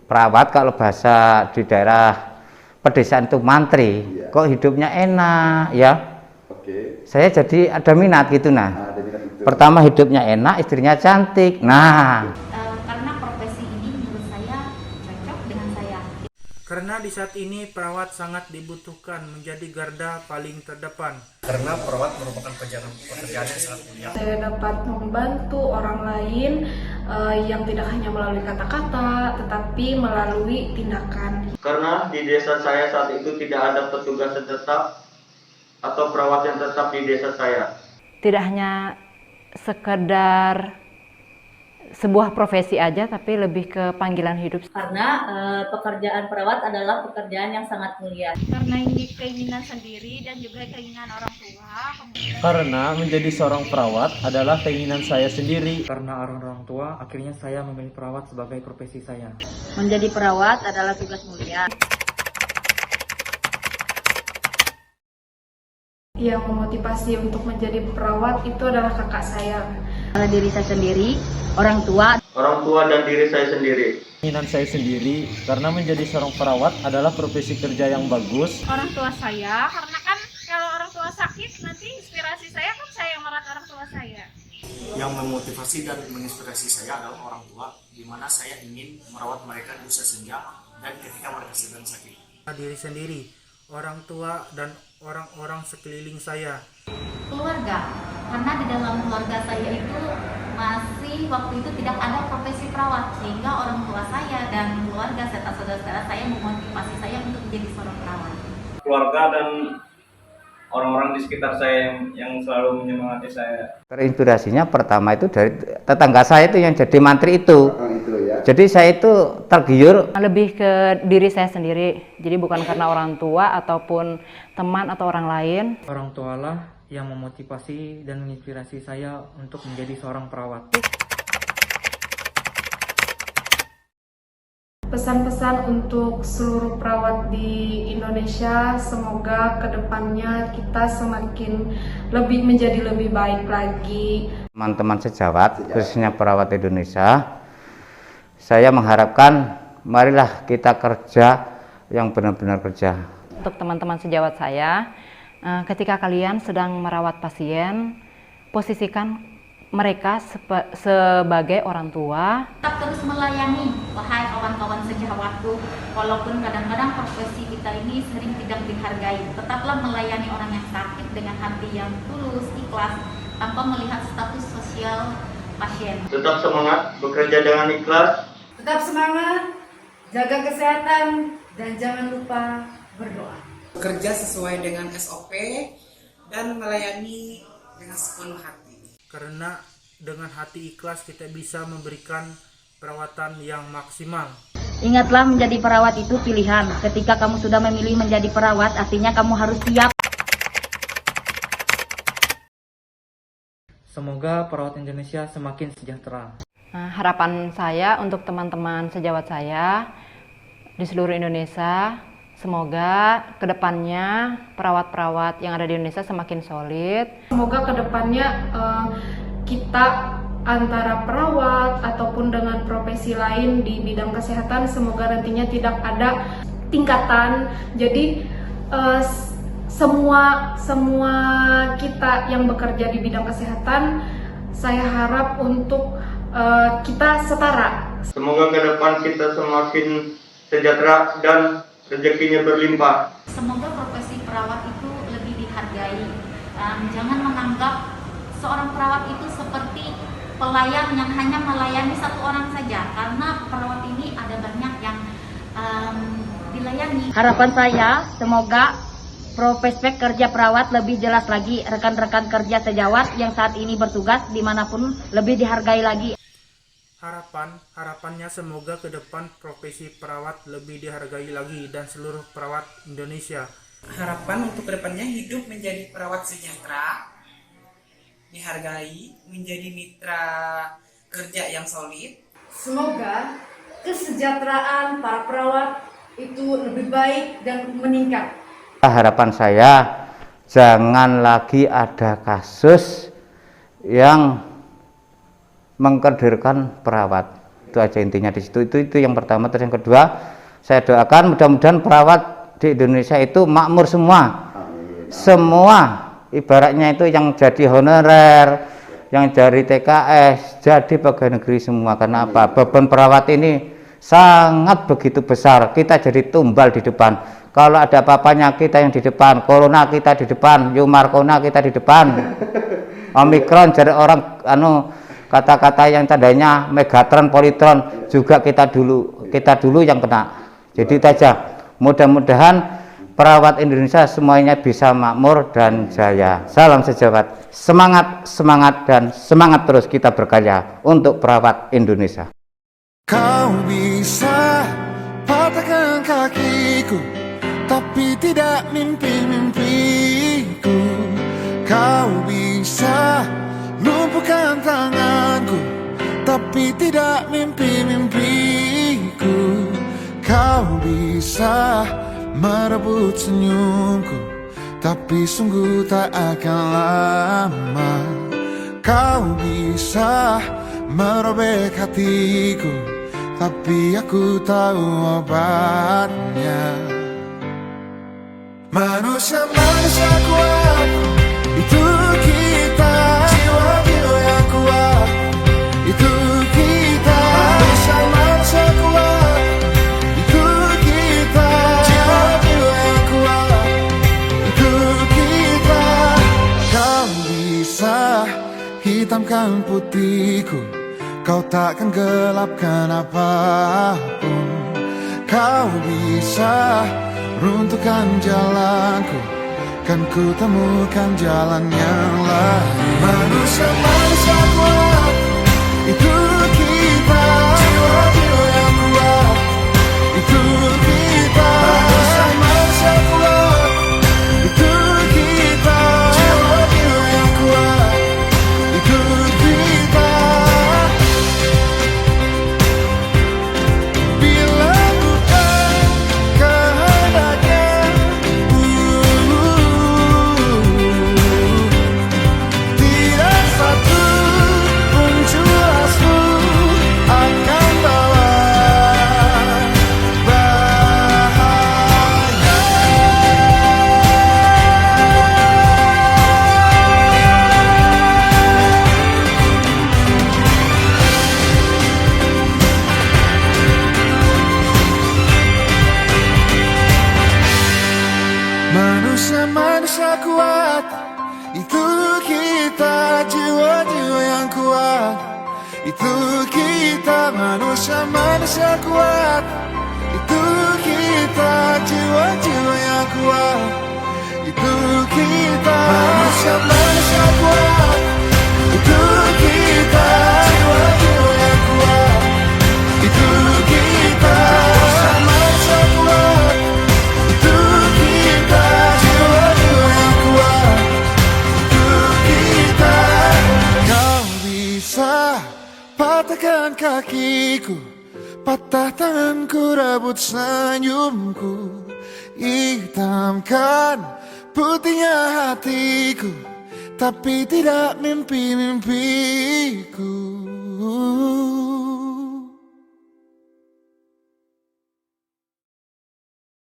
perawat kalau bahasa di daerah pedesaan itu mantri, kok hidupnya enak ya. Saya jadi ada minat gitu. Nah, pertama hidupnya enak, istrinya cantik. Nah, karena profesi ini menurut saya cocok dengan saya. Karena di saat ini perawat sangat dibutuhkan menjadi garda paling terdepan. Karena perawat merupakan pekerjaan yang sangat mulia. Saya dapat membantu orang lain yang tidak hanya melalui kata-kata, tetapi melalui tindakan. Karena di desa saya saat itu tidak ada petugas tetap atau perawat yang tetap di desa saya. Tidak hanya sekedar sebuah profesi aja, tapi lebih ke panggilan hidup. Karena pekerjaan perawat adalah pekerjaan yang sangat mulia. Karena ini keinginan sendiri dan juga keinginan orang tua. Karena menjadi seorang perawat adalah keinginan saya sendiri. Karena orang tua, akhirnya saya memilih perawat sebagai profesi saya. Menjadi perawat adalah tugas mulia. Yang memotivasi untuk menjadi perawat itu adalah kakak saya. Karena diri saya sendiri, orang tua Dan diri saya sendiri. Keinginan saya sendiri karena menjadi seorang perawat adalah profesi kerja yang bagus. Orang tua saya, karena kan kalau orang tua sakit nanti inspirasi saya kan saya yang merawat orang tua saya. Yang memotivasi dan menginspirasi saya adalah orang tua, di mana saya ingin merawat mereka di usia senja dan ketika mereka sedang sakit. Diri sendiri, orang tua, dan orang-orang sekeliling saya. keluarga. Karena di dalam keluarga saya itu masih waktu itu tidak ada profesi perawat, sehingga orang tua saya dan keluarga serta saudara-saudara saya memotivasi saya untuk menjadi seorang perawat. Keluarga dan orang-orang di sekitar saya yang selalu menyemangati saya. terinspirasinya pertama itu dari tetangga saya itu yang jadi mantri itu. Jadi saya itu tergiur. Lebih ke diri saya sendiri, jadi bukan karena orang tua ataupun teman atau orang lain. Orang tualah yang memotivasi dan menginspirasi saya untuk menjadi seorang perawat. Pesan-pesan untuk seluruh perawat di Indonesia, semoga kedepannya kita semakin menjadi lebih baik lagi. Teman-teman sejawat, khususnya perawat Indonesia, saya mengharapkan marilah kita kerja yang benar-benar kerja. Untuk teman-teman sejawat saya, ketika kalian sedang merawat pasien, posisikan mereka sebagai orang tua. Tetap terus melayani, wahai kawan-kawan sejawatku, walaupun kadang-kadang profesi kita ini sering tidak dihargai, tetaplah melayani orang yang sakit dengan hati yang tulus, ikhlas, tanpa melihat status sosial pasien. Tetap semangat, bekerja dengan ikhlas. Tetap semangat, jaga kesehatan, dan jangan lupa berdoa. Bekerja sesuai dengan SOP dan melayani dengan sepenuh hati. Karena dengan hati ikhlas kita bisa memberikan perawatan yang maksimal. Ingatlah, menjadi perawat itu pilihan. Ketika kamu sudah memilih menjadi perawat, artinya kamu harus siap. Semoga perawat Indonesia semakin sejahtera. Harapan saya untuk teman-teman sejawat saya di seluruh Indonesia, semoga kedepannya perawat-perawat yang ada di Indonesia semakin solid. Semoga kedepannya kita antara perawat ataupun dengan profesi lain di bidang kesehatan, semoga nantinya tidak ada tingkatan. Jadi semua kita yang bekerja di bidang kesehatan, saya harap untuk kita setara. Semoga ke depan kita semakin sejahtera dan rezekinya berlimpah. Semoga profesi perawat itu lebih dihargai. Jangan menganggap seorang perawat itu seperti pelayan yang hanya melayani satu orang saja, karena perawat ini ada banyak yang dilayani. Harapan saya, semoga prospek kerja perawat lebih jelas lagi, rekan-rekan kerja sejawat yang saat ini bertugas dimanapun lebih dihargai lagi. Harapannya semoga ke depan profesi perawat lebih dihargai lagi dan seluruh perawat Indonesia. Harapan untuk kedepannya hidup menjadi perawat sejahtera, dihargai, menjadi mitra kerja yang solid. Semoga kesejahteraan para perawat itu lebih baik dan meningkat. Harapan saya jangan lagi ada kasus yang mengkedirkan perawat. Itu aja intinya di situ. Itu yang pertama. Terus yang kedua, saya doakan mudah-mudahan perawat di Indonesia itu makmur semua. Semua ibaratnya itu yang jadi honorer, yang dari TKS, jadi pegawai negeri semua. Karena apa? Beban perawat ini sangat begitu besar. Kita jadi tumbal di depan. Kalau ada apa-apanya kita yang di depan, corona kita di depan, Yumarkona kita di depan. Omikron jadi orang kata-kata yang tandanya Megatron, Politron juga kita dulu yang kena. Jadi itu aja. Mudah-mudahan perawat Indonesia semuanya bisa makmur dan jaya. Salam sejawat. Semangat, semangat, dan semangat terus kita berkarya untuk perawat Indonesia. Kau bisa patahkan kakiku, tapi tidak mimpi-mimpiku. Kau bisa lumpuhkan tanganku, tapi tidak mimpi-mimpiku. Kau bisa merebut senyumku, tapi sungguh tak akan lama. Kau bisa merobek hatiku, tapi aku tahu obatnya. Manusia kuat, itu kita. Jiwa-jiwa yang kuat, itu kita. Manusia kuat, itu kita. Jiwa-jiwa yang kuat, itu kita. Kau bisa hitamkan putihku, kau takkan gelapkan apapun. Kau bisa runtuhkan jalanku, kan ku temukan jalan yang lain. Manusia kuat, itu kita. Jiwa-jiwa yang kuat, itu kita. Manusia kuat, itu kita. Jiwa-jiwa yang kuat, itu kita. Bila bukan kehendaknya, tidak satu pun jurasmu akan bawa bahaya. Manusia kuat, itu kita. Jiwa-jiwa yang kuat, itu kita. Manusia kuat, itu kita. Jiwa-jiwa yang kuat, itu kita. Manusia kuat, itu kita. Jiwa-jiwa yang kuat, itu kita. Manusia kuat, itu kita. Jiwa-jiwa yang kuat, itu kita. Kau bisa patahkan kakiku, patah tanganku, rebut senyumku, hitamkan putihnya hatiku, tapi tidak mimpi-mimpiku.